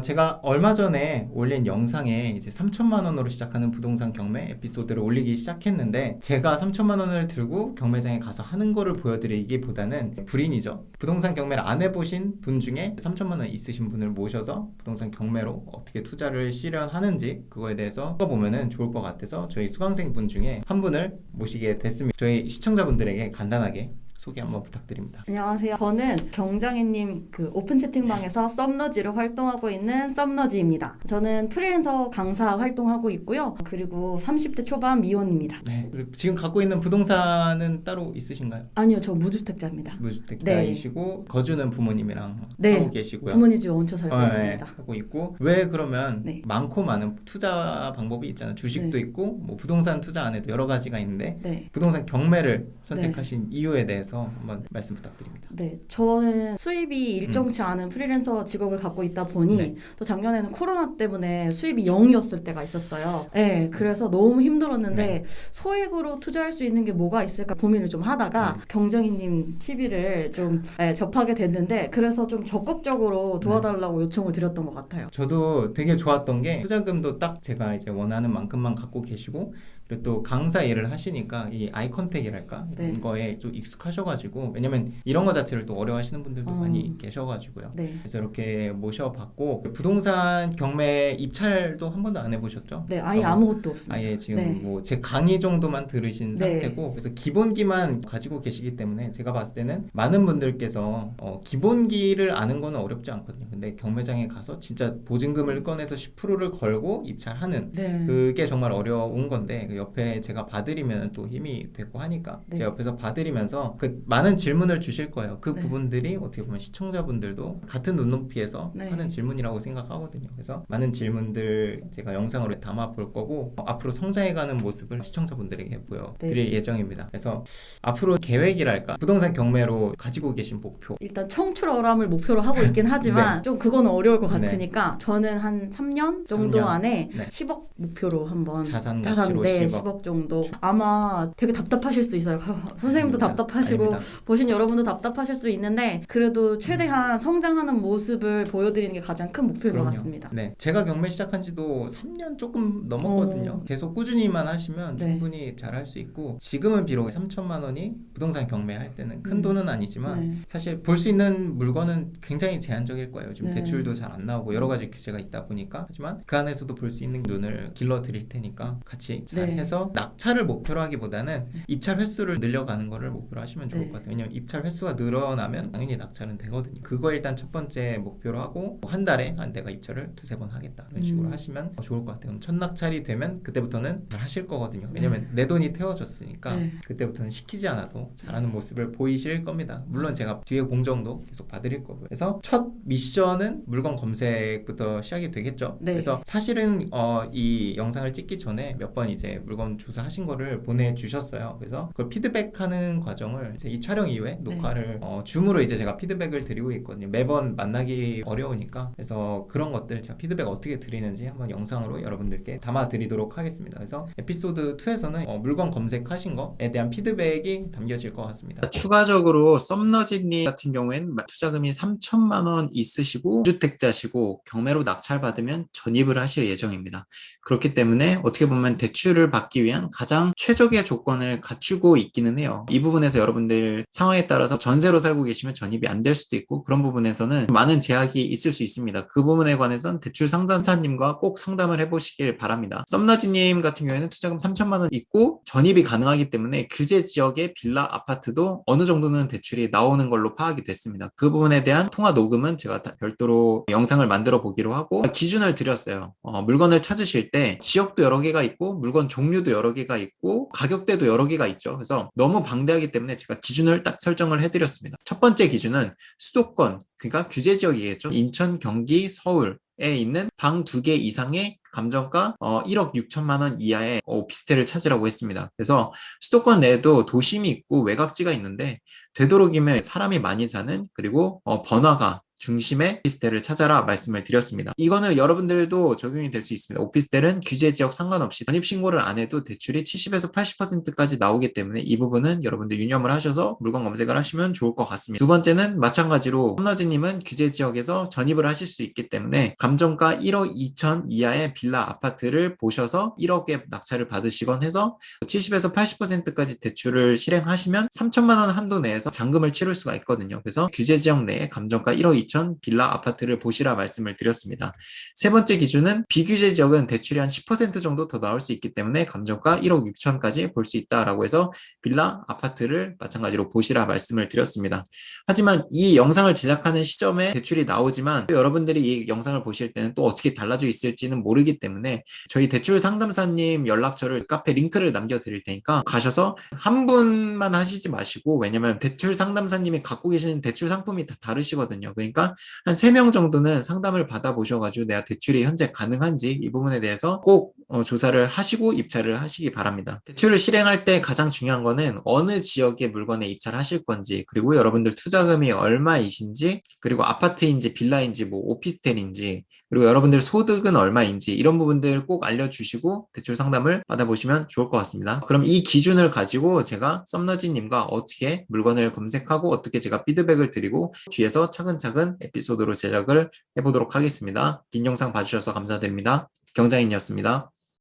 제가 얼마 전에 올린 영상에 이제 3천만 원으로 시작하는 부동산 경매 에피소드를 올리기 시작했는데, 제가 3천만 원을 들고 경매장에 가서 하는 거를 보여드리기보다는 불인이죠. 부동산 경매를 안 해보신 분 중에 3천만 원 있으신 분을 모셔서 부동산 경매로 어떻게 투자를 실현하는지 그거에 대해서 보면은 좋을 것 같아서 저희 수강생 분 중에 한 분을 모시게 됐습니다. 저희 시청자분들에게 간단하게 소개 한번 부탁드립니다. 안녕하세요. 저는 경장애님 그 오픈 채팅방에서 썸너지로 활동하고 있는 썸너지입니다. 저는 프리랜서 강사 활동하고 있고요. 그리고 30대 초반 미혼입니다. 네. 그리고 지금 갖고 있는 부동산은 따로 있으신가요? 아니요, 저 무주택자입니다. 무주택자이시고 거주는 부모님이랑 네. 하고 계시고요. 부모님 집에 얹혀 살고 네, 있습니다. 하고 있고, 왜 그러면 네. 많고 많은 투자 방법이 있잖아요. 주식도 네. 있고 뭐 부동산 투자 안에도 여러 가지가 있는데 네. 부동산 경매를 선택하신 이유에 대해서 한번 말씀 부탁드립니다. 네, 저는 수입이 일정치 않은 프리랜서 직업을 갖고 있다 보니 네. 또 작년에는 코로나 때문에 수입이 0이었을 때가 있었어요. 네, 그래서 너무 힘들었는데 네. 소액으로 투자할 수 있는 게 뭐가 있을까 고민을 좀 하다가 경정이님 TV를 좀 접하게 됐는데, 그래서 좀 적극적으로 도와달라고 요청을 드렸던 것 같아요. 저도 되게 좋았던 게 투자금도 딱 제가 이제 원하는 만큼만 갖고 계시고, 그리고 또 강사 일을 하시니까 이 아이 컨택이랄까 이런 네. 거에 좀 익숙하셔가지고, 왜냐면 이런 거 자체를 또 어려워하시는 분들도 많이 계셔가지고요. 네. 그래서 이렇게 모셔봤고, 부동산 경매 입찰도 한 번도 안 해보셨죠? 네, 아예 아무것도 없습니다. 아예 지금 네. 뭐 제 강의 정도만 들으신 네. 상태고, 그래서 기본기만 가지고 계시기 때문에 제가 봤을 때는 많은 분들께서 기본기를 아는 거는 어렵지 않거든요. 근데 경매장에 가서 진짜 보증금을 꺼내서 10%를 걸고 입찰하는, 네. 그게 정말 어려운 건데, 그 옆에 제가 봐드리면 또 힘이 되고 하니까 네. 제 옆에서 봐드리면서 그 많은 질문을 주실 거예요. 그 네. 부분들이 어떻게 보면 시청자분들도 같은 눈높이에서 네. 하는 질문이라고 생각하거든요. 그래서 많은 질문들 제가 영상으로 담아 볼 거고, 앞으로 성장해가는 모습을 시청자분들에게 보여드릴 예정입니다. 그래서 앞으로 계획이랄까, 부동산 경매로 가지고 계신 목표. 일단 청출어람을 목표로 하고 있긴 하지만 네. 좀 그거는 어려울 것 네. 같으니까 저는 한 3년 정도 3년. 안에 네. 10억 목표로 한번 자산 가치로 10억. 10억 정도. 아마 되게 답답하실 수 있어요. 선생님도 아닙니다. 답답하시고 아닙니다. 보신 여러분도 답답하실 수 있는데, 그래도 최대한 성장하는 모습을 보여드리는 게 가장 큰 목표인 것 그럼요. 같습니다. 네, 제가 경매 시작한 지도 3년 조금 넘었거든요. 계속 꾸준히만 하시면 네. 충분히 잘할 수 있고, 지금은 비록 3천만 원이 부동산 경매할 때는 큰 돈은 아니지만 네. 사실 볼 수 있는 물건은 굉장히 제한적일 거예요. 지금 네. 대출도 잘 안 나오고 여러 가지 규제가 있다 보니까. 하지만 그 안에서도 볼 수 있는 눈을 길러 드릴 테니까 같이 잘 네. 해서 낙찰을 목표로 하기보다는 입찰 횟수를 늘려가는 거를 목표로 하시면 좋을 네. 것 같아요. 왜냐면 입찰 횟수가 늘어나면 당연히 낙찰은 되거든요. 그거 일단 첫 번째 목표로 하고, 한 달에 내가 입찰을 두세 번 하겠다 이런 식으로 하시면 좋을 것 같아요. 그럼 첫 낙찰이 되면 그때부터는 잘 하실 거거든요. 왜냐면 내 돈이 태워졌으니까 네. 그때부터는 시키지 않아도 잘하는 모습을 보이실 겁니다. 물론 제가 뒤에 공정도 계속 봐드릴 거고요. 그래서 첫 미션은 물건 검색부터 시작이 되겠죠. 네. 그래서 사실은 이 영상을 찍기 전에 몇 번 이제 물건 조사하신 거를 보내주셨어요. 그래서 그걸 피드백하는 과정을 이제 이 촬영 이후에 녹화를 줌으로 이제 제가 피드백을 드리고 있거든요. 매번 만나기 어려우니까. 그래서 그런 것들 제가 피드백 어떻게 드리는지 한번 영상으로 여러분들께 담아드리도록 하겠습니다. 그래서 에피소드 2에서는 물건 검색하신 거에 대한 피드백이 담겨질 것 같습니다. 추가적으로 썸너지님 같은 경우에는 투자금이 3천만 원 있으시고 주택자시고 경매로 낙찰받으면 전입을 하실 예정입니다. 그렇기 때문에 어떻게 보면 대출을 받기 위한 가장 최적의 조건을 갖추고 있기는 해요. 이 부분에서 여러분들 상황에 따라서 전세로 살고 계시면 전입이 안 될 수도 있고, 그런 부분에서는 많은 제약이 있을 수 있습니다. 그 부분에 관해서는 대출 상담사님과 꼭 상담을 해보시길 바랍니다. 썸너지님 같은 경우에는 투자금 3천만 원 있고 전입이 가능하기 때문에 규제 지역의 빌라 아파트도 어느 정도는 대출이 나오는 걸로 파악이 됐습니다. 그 부분에 대한 통화 녹음은 제가 별도로 영상을 만들어 보기로 하고 기준을 드렸어요. 물건을 찾으실 때 지역도 여러 개가 있고 물건 종류도 여러 개가 있고 가격대도 여러 개가 있죠. 그래서 너무 방대하기 때문에 제가 기준을 딱 설정을 해드렸습니다. 첫 번째 기준은 수도권, 그러니까 규제 지역이겠죠. 인천, 경기, 서울에 있는 방 2개 이상의 감정가 1억 6천만 원 이하의 오피스텔을 찾으라고 했습니다. 그래서 수도권 내에도 도심이 있고 외곽지가 있는데 되도록이면 사람이 많이 사는, 그리고 번화가 중심의 오피스텔을 찾아라 말씀을 드렸습니다. 이거는 여러분들도 적용이 될 수 있습니다. 오피스텔은 규제 지역 상관없이 전입신고를 안 해도 대출이 70에서 80%까지 나오기 때문에 이 부분은 여러분들 유념을 하셔서 물건 검색을 하시면 좋을 것 같습니다. 두 번째는 마찬가지로 썸너지님은 규제 지역에서 전입을 하실 수 있기 때문에 감정가 1억 2천 이하의 빌라 아파트를 보셔서 1억에 낙찰을 받으시건 해서 70에서 80%까지 대출을 실행하시면 3천만 원 한도 내에서 잔금을 치를 수가 있거든요. 그래서 규제 지역 내에 감정가 1억 2천 빌라 아파트를 보시라 말씀을 드렸습니다. 세 번째 기준은 비규제 지역은 대출이 한 10% 정도 더 나올 수 있기 때문에 감정가 1억 6천까지 볼 수 있다라고 해서 빌라 아파트를 마찬가지로 보시라 말씀을 드렸습니다. 하지만 이 영상을 제작하는 시점에 대출이 나오지만 여러분들이 이 영상을 보실 때는 또 어떻게 달라져 있을지는 모르기 때문에 저희 대출 상담사님 연락처를 카페 링크를 남겨드릴 테니까 가셔서 한 분만 하시지 마시고, 왜냐면 대출 상담사님이 갖고 계시는 대출 상품이 다 다르시거든요. 그러니까 한 3명 정도는 상담을 받아보셔가지고 내가 대출이 현재 가능한지 이 부분에 대해서 꼭 조사를 하시고 입찰을 하시기 바랍니다. 대출을 실행할 때 가장 중요한 거는 어느 지역의 물건에 입찰을 하실 건지, 그리고 여러분들 투자금이 얼마이신지, 그리고 아파트인지 빌라인지 뭐 오피스텔인지, 그리고 여러분들 소득은 얼마인지 이런 부분들 꼭 알려주시고 대출 상담을 받아보시면 좋을 것 같습니다. 그럼 이 기준을 가지고 제가 썸너지님과 어떻게 물건을 검색하고 어떻게 제가 피드백을 드리고 뒤에서 차근차근 에피소드로 제작을 해보도록 하겠습니다. 긴 영상 봐주셔서 감사드립니다. 경장인이었습니다.